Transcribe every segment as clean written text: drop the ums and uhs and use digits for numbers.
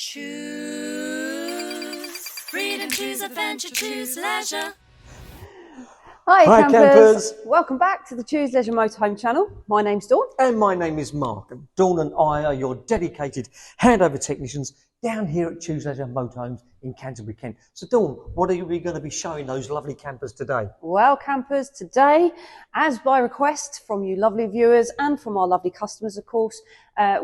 Choose freedom, choose adventure, choose leisure. Hi campers. Campers. Welcome back to the Choose Leisure Motorhome channel. My name's Dawn. And my name is Mark. And Dawn and I are your dedicated handover technicians down here at Choose Leisure Motorhomes in Canterbury, Kent. So Dawn, what are we going to be showing those lovely campers today? Well, campers, today, as by request from you lovely viewers and from our lovely customers, of course,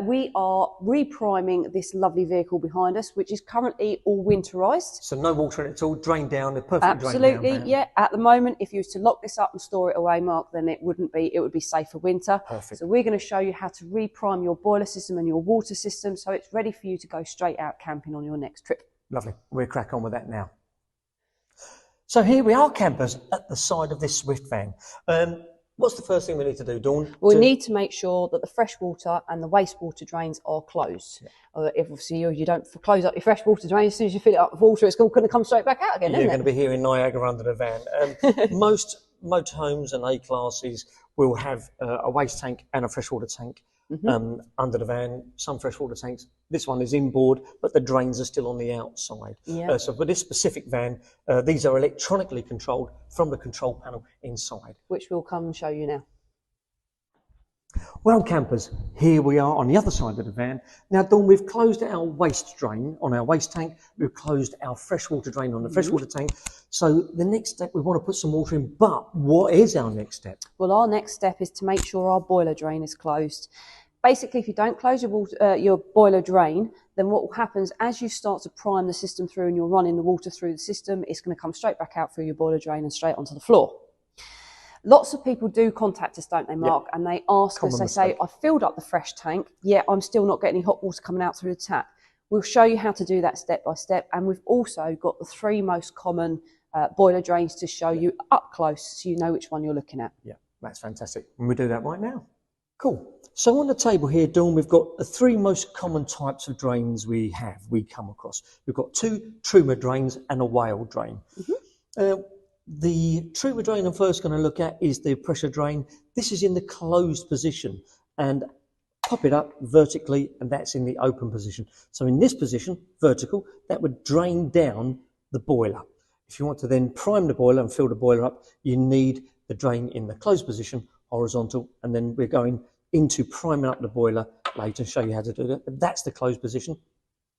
we are repriming this lovely vehicle behind us, which is currently all winterised. So no water in it at all, drained down, they're perfectly drained down. Absolutely, yeah. At the moment, if you was to lock this up and store it away, Mark, then it would be safe for winter. Perfect. So we're going to show you how to reprime your boiler system and your water system so it's ready for you to go straight out camping on your next trip. Lovely. We'll crack on with that now. So here we are, campers, at the side of this Swift van. What's the first thing we need to do, Dawn? We need to make sure that the freshwater and the wastewater drains are closed. Yeah. If obviously you don't close up your freshwater drain, as soon as you fill it up with water, it's going to come straight back out again, isn't it? You're going to be here in Niagara under the van. Most motorhomes and A-classes will have a waste tank and a freshwater tank under the van. Some freshwater tanks. This one is inboard, but the drains are still on the outside. Yeah. So for this specific van, these are electronically controlled from the control panel inside. Which we'll come and show you now. Well, campers, here we are on the other side of the van. Now, Dawn, we've closed our waste drain on our waste tank. We've closed our freshwater drain on the freshwater tank. So the next step, we want to put some water in. But what is our next step? Well, our next step is to make sure our boiler drain is closed. Basically, if you don't close your boiler drain, then what will happen is as you start to prime the system through and you're running the water through the system, it's going to come straight back out through your boiler drain and straight onto the floor. Lots of people do contact us, don't they, Mark? Yep. And they ask us, they say, I filled up the fresh tank, yet I'm still not getting any hot water coming out through the tap. We'll show you how to do that step by step. And we've also got the 3 most common boiler drains to show you up close so you know which one you're looking at. Yeah, that's fantastic. And we'll do that right now. Cool. So on the table here, Dawn, we've got the 3 most common types of drains we come across. We've got 2 Truma drains and a whale drain. The Truma drain I'm first going to look at is the pressure drain. This is in the closed position, and pop it up vertically, and that's in the open position. So in this position, vertical, that would drain down the boiler. If you want to then prime the boiler and fill the boiler up, you need the drain in the closed position, horizontal, and then we're going into priming up the boiler later to show you how to do that. But that's the closed position.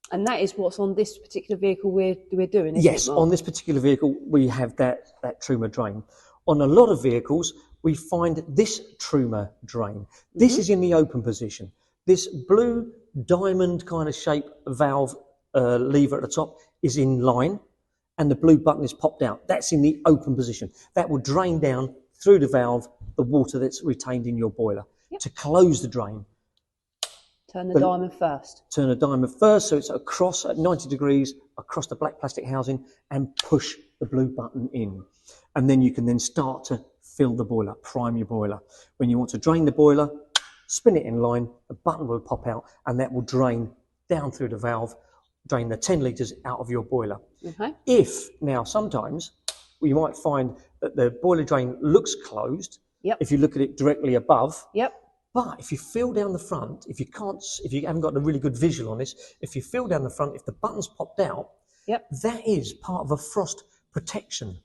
And that is what's on this particular vehicle we're doing, isn't yes, it, Mark? On this particular vehicle, we have that Truma drain. On a lot of vehicles, we find this Truma drain. This is in the open position. This blue diamond kind of shape valve lever at the top is in line, and the blue button is popped out. That's in the open position. That will drain down through the valve the water that's retained in your boiler. Yep. To close the drain, turn the diamond first. Turn the diamond first, so it's across at 90 degrees across the black plastic housing, and push the blue button in. And then you can then start to fill the boiler, prime your boiler. When you want to drain the boiler, spin it in line, the button will pop out, and that will drain down through the valve, drain the 10 litres out of your boiler. If, now sometimes, you might find that the boiler drain looks closed, if you look at it directly above. But if you feel down the front, if you haven't got a really good visual on this, if you feel down the front, if the button's popped out, that is part of a frost protection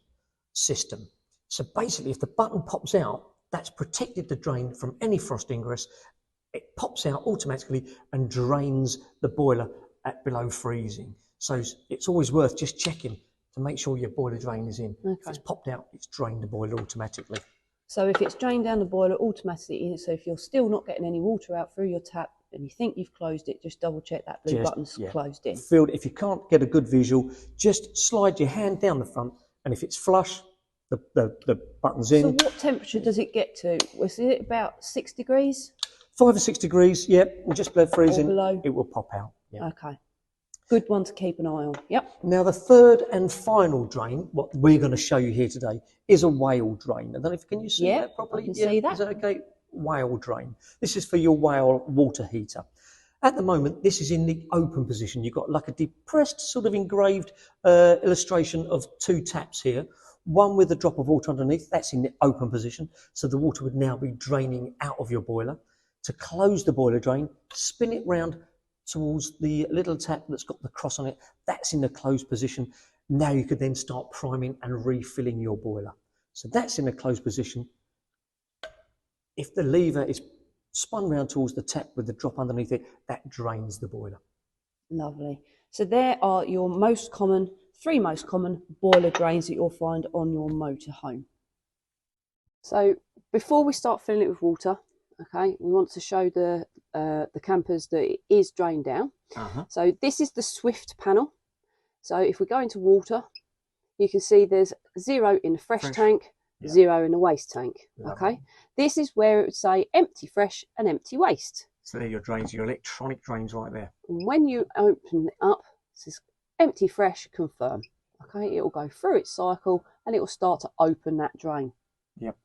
system. So basically, if the button pops out, that's protected the drain from any frost ingress. It pops out automatically and drains the boiler at below freezing. So it's always worth just checking to make sure your boiler drain is in. If it's popped out, it's drained the boiler automatically. So if it's drained down the boiler automatically, so if you're still not getting any water out through your tap and you think you've closed it, just double check that blue button's closed in. If you can't get a good visual, just slide your hand down the front, and if it's flush, the button's in. So what temperature does it get to? Was it about 6 degrees? 5 or 6 degrees, just below freezing, below. It will pop out. Okay. Good one to keep an eye on. Now, the third and final drain, what we're going to show you here today, is a whale drain. I don't know if can you see that properly? I can see that. Is that okay? Whale drain. This is for your whale water heater. At the moment, this is in the open position. You've got like a depressed sort of engraved illustration of 2 taps here. One with a drop of water underneath, that's in the open position. So the water would now be draining out of your boiler. To close the boiler drain, spin it round towards the little tap that's got the cross on it. That's in the closed position. Now you could then start priming and refilling your boiler. So that's in a closed position. If the lever is spun round towards the tap with the drop underneath it, that drains the boiler. Lovely. So there are your three most common boiler drains that you'll find on your motorhome. So before we start filling it with water, okay, we want to show the campers that it is drained down. So this is the Swift panel. So if we go into water, you can see there's 0 in the fresh tank, 0 in the waste tank. Okay, this is where it would say empty fresh and empty waste. So there are your drains, your electronic drains right there. When you open it up, it says empty fresh, confirm. Okay, it will go through its cycle and it will start to open that drain. Yep.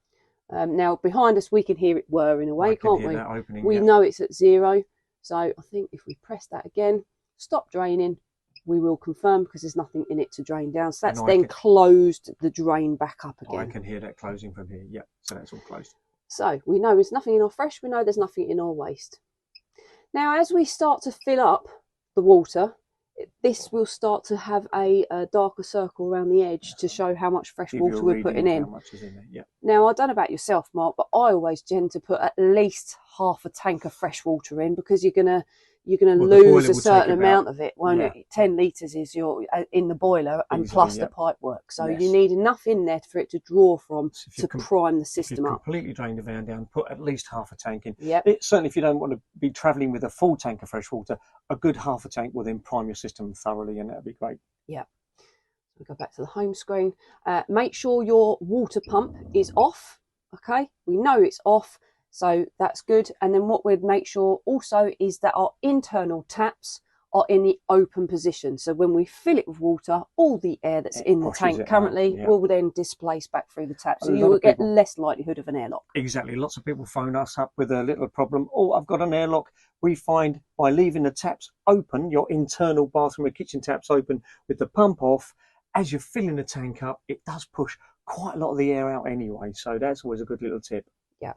Now behind us we can hear it whirring away, can't we? That opening, we know it's at 0. So I think if we press that again, stop draining, we will confirm because there's nothing in it to drain down. So that's then closed the drain back up again. I can hear that closing from here. Yep. So that's all closed. So we know there's nothing in our fresh. We know there's nothing in our waste. Now, as we start to fill up the water, this will start to have a darker circle around the edge to show how much fresh water we're putting in. How much is in there. Yep. Now, I don't know about yourself, Mark, but I always tend to put at least half a tank of fresh water in because you're gonna lose a certain amount of it, won't it? 10 litres is your in the boiler and plus the pipe work. So you need enough in there for it to draw from to prime the system up. Completely drain the van down, put at least half a tank in. Yep. Certainly if you don't want to be travelling with a full tank of fresh water, a good half a tank will then prime your system thoroughly and that'll be great. Yeah. We go back to the home screen. Make sure your water pump is off. Okay, we know it's off. So that's good. And then what we'd make sure also is that our internal taps are in the open position. So when we fill it with water, all the air that's in the tank currently will then displace back through the tap. So you will get less likelihood of an airlock. Exactly. Lots of people phone us up with a little problem. Oh, I've got an airlock. We find by leaving the taps open, your internal bathroom or kitchen taps open with the pump off, as you're filling the tank up, it does push quite a lot of the air out anyway. So that's always a good little tip. Yeah.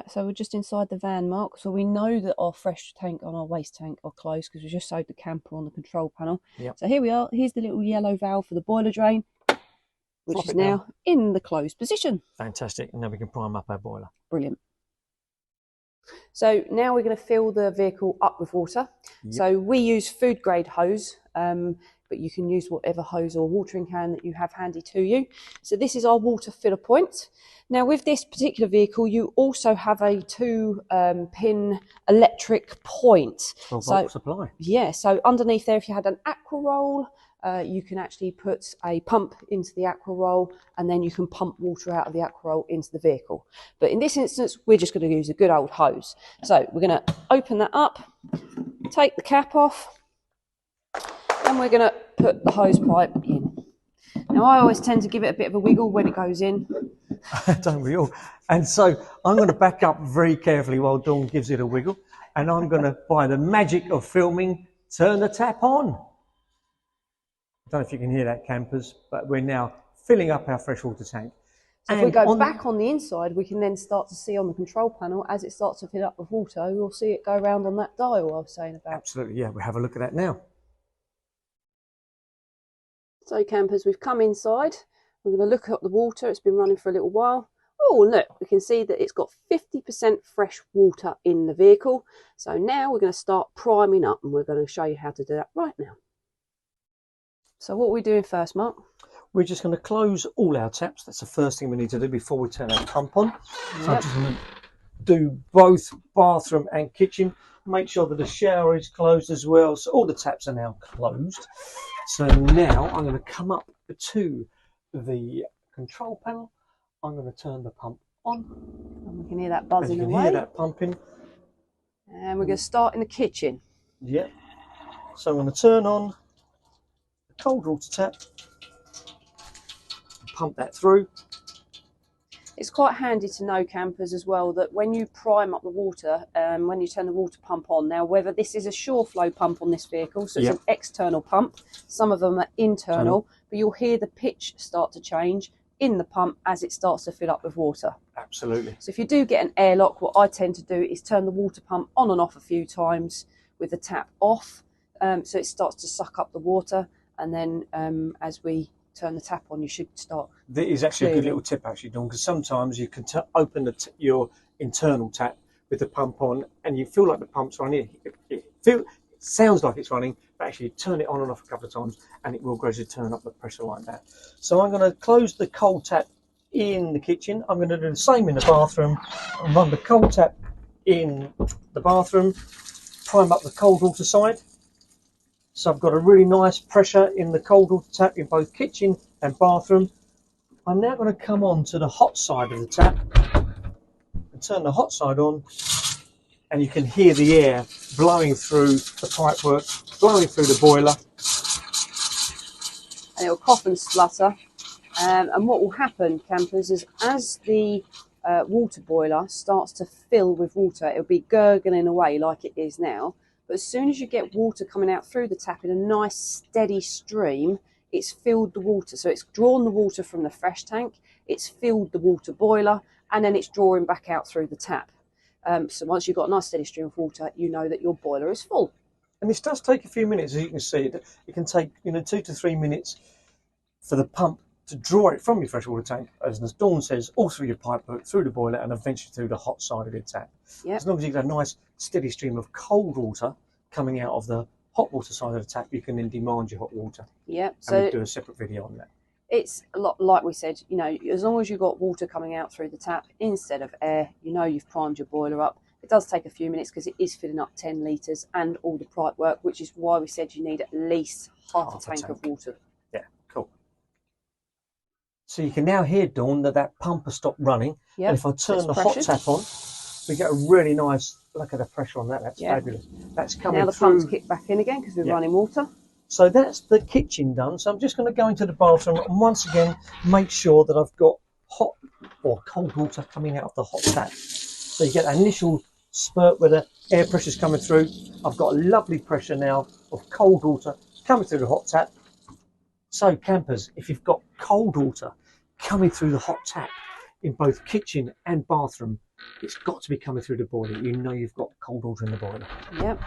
So we're just inside the van, Mark. So we know that our fresh tank and our waste tank are closed because we just showed the camper on the control panel. Yep. So here we are. Here's the little yellow valve for the boiler drain, which is now in the closed position. Fantastic. And now we can prime up our boiler. Brilliant. So now we're going to fill the vehicle up with water. Yep. So we use food grade hose, but you can use whatever hose or watering can that you have handy to you. So this is our water filler point. Now with this particular vehicle, you also have a 2-pin electric point. 12-volt supply. Yeah, so underneath there, if you had an aqua roll, you can actually put a pump into the aqua roll and then you can pump water out of the aqua roll into the vehicle. But in this instance, we're just going to use a good old hose. So we're going to open that up, take the cap off, and we're going to put the hose pipe in. Now I always tend to give it a bit of a wiggle when it goes in. Don't we all? And so I'm going to back up very carefully while Dawn gives it a wiggle. And I'm going to, by the magic of filming, turn the tap on. I don't know if you can hear that, campers, but we're now filling up our freshwater tank. So if we go back on the inside, we can then start to see on the control panel, as it starts to fill up with water, we'll see it go around on that dial I was saying about. Absolutely, yeah. We'll have a look at that now. So campers, we've come inside. We're going to look at the water. It's been running for a little while. Oh, look, we can see that it's got 50% fresh water in the vehicle. So now we're going to start priming up and we're going to show you how to do that right now. So what are we doing first, Mark? We're just going to close all our taps. That's the first thing we need to do before we turn our pump on. Yep. So I'm just going to do both bathroom and kitchen. Make sure that the shower is closed as well. So all the taps are now closed. So now I'm going to come up to the control panel. I'm going to turn the pump on. And we can hear that buzzing away. You can hear that pumping. And we're going to start in the kitchen. Yeah. So I'm going to turn on the cold water tap. Pump that through. It's quite handy to know, campers, as well, that when you prime up the water, when you turn the water pump on, now whether this is a shore flow pump on this vehicle, so it's an external pump, some of them are internal, but you'll hear the pitch start to change in the pump as it starts to fill up with water. Absolutely. So if you do get an airlock, what I tend to do is turn the water pump on and off a few times. with the tap off, so it starts to suck up the water, and then as we turn the tap on, you should start. That is actually a good little tip, actually, Dawn, because sometimes you can open your internal tap with the pump on, and you feel like the pump's running. It sounds like it's running, but actually you turn it on and off a couple of times, and it will gradually turn up the pressure like that. So I'm going to close the cold tap in the kitchen. I'm going to do the same in the bathroom and run the cold tap in the bathroom, prime up the cold water side. So I've got a really nice pressure in the cold water tap in both kitchen and bathroom. I'm now going to come on to the hot side of the tap and turn the hot side on, and you can hear the air blowing through the pipework, blowing through the boiler. And it'll cough and splutter. And what will happen, campers, is as the water boiler starts to fill with water, it'll be gurgling away like it is now. But as soon as you get water coming out through the tap in a nice steady stream, it's filled the water. So it's drawn the water from the fresh tank, it's filled the water boiler, and then it's drawing back out through the tap. So once you've got a nice steady stream of water, you know that your boiler is full. And this does take a few minutes, as you can see. It can take 2 to 3 minutes for the pump to draw it from your freshwater tank, as Dawn says, all through your pipework, through the boiler, and eventually through the hot side of your tap. Yep. As long as you get a nice steady stream of cold water coming out of the hot water side of the tap, you can then demand your hot water. Yep. So we'll do a separate video on that. It's a lot like we said, as long as you've got water coming out through the tap instead of air, you've primed your boiler up. It does take a few minutes because it is filling up 10 litres and all the pipe work, which is why we said you need at least half a tank of water. Yeah, cool. So you can now hear, Dawn, that pump has stopped running. Yep. And if I turn the hot tap on, we get a really nice, look at the pressure on that. That's fabulous. That's coming now the through. pump's kicked back in again because we're running water. So that's the kitchen done. So I'm just going to go into the bathroom and once again make sure that I've got hot or cold water coming out of the hot tap. So you get an initial spurt where the air pressure's coming through. I've got a lovely pressure now of cold water coming through the hot tap. So campers, if you've got cold water coming through the hot tap in both kitchen and bathroom, it's got to be coming through the boiler. You've got cold water in the boiler. Yep.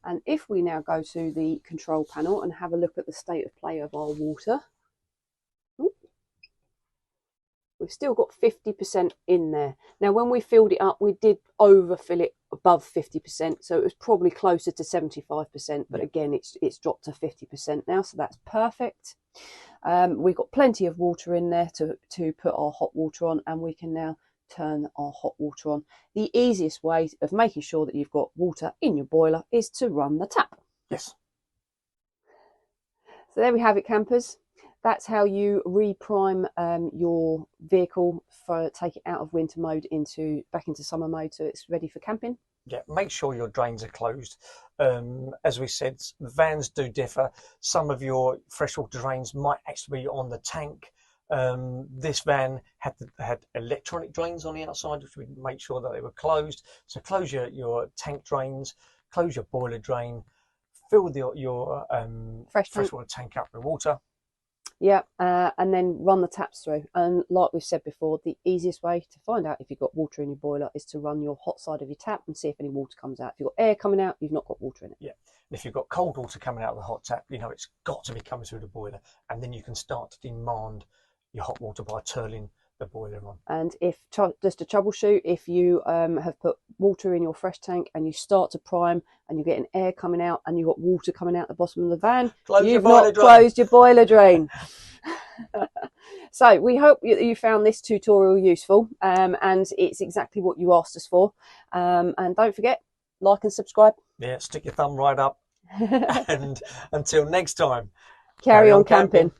And if we now go to the control panel and have a look at the state of play of our water, we've still got 50% in there. Now, when we filled it up, we did overfill it above 50%, so it was probably closer to 75%, but again, it's dropped to 50% now, so that's perfect. We've got plenty of water in there to put our hot water on, and we can now turn our hot water on. The easiest way of making sure that you've got water in your boiler is to run the tap. Yes. So there we have it, campers. That's how you reprime your vehicle for take it out of winter mode back into summer mode, so it's ready for camping. Yeah, make sure your drains are closed. As we said, vans do differ. Some of your freshwater drains might actually be on the tank. This van had electronic drains on the outside, which we made sure that they were closed. So close your tank drains, close your boiler drain, fill your freshwater tank up with water. Yeah, and then run the taps through. And like we've said before, the easiest way to find out if you've got water in your boiler is to run your hot side of your tap and see if any water comes out. If you've got air coming out, you've not got water in it. Yeah, and if you've got cold water coming out of the hot tap, it's got to be coming through the boiler, and then you can start to demand your hot water by turning the boiler on. And if just to troubleshoot, if you have put water in your fresh tank and you start to prime and you're getting air coming out and you've got water coming out the bottom of the van, you've not closed your boiler drain. So we hope you found this tutorial useful, and it's exactly what you asked us for. And don't forget, like and subscribe. Yeah, stick your thumb right up. And until next time, carry on camping.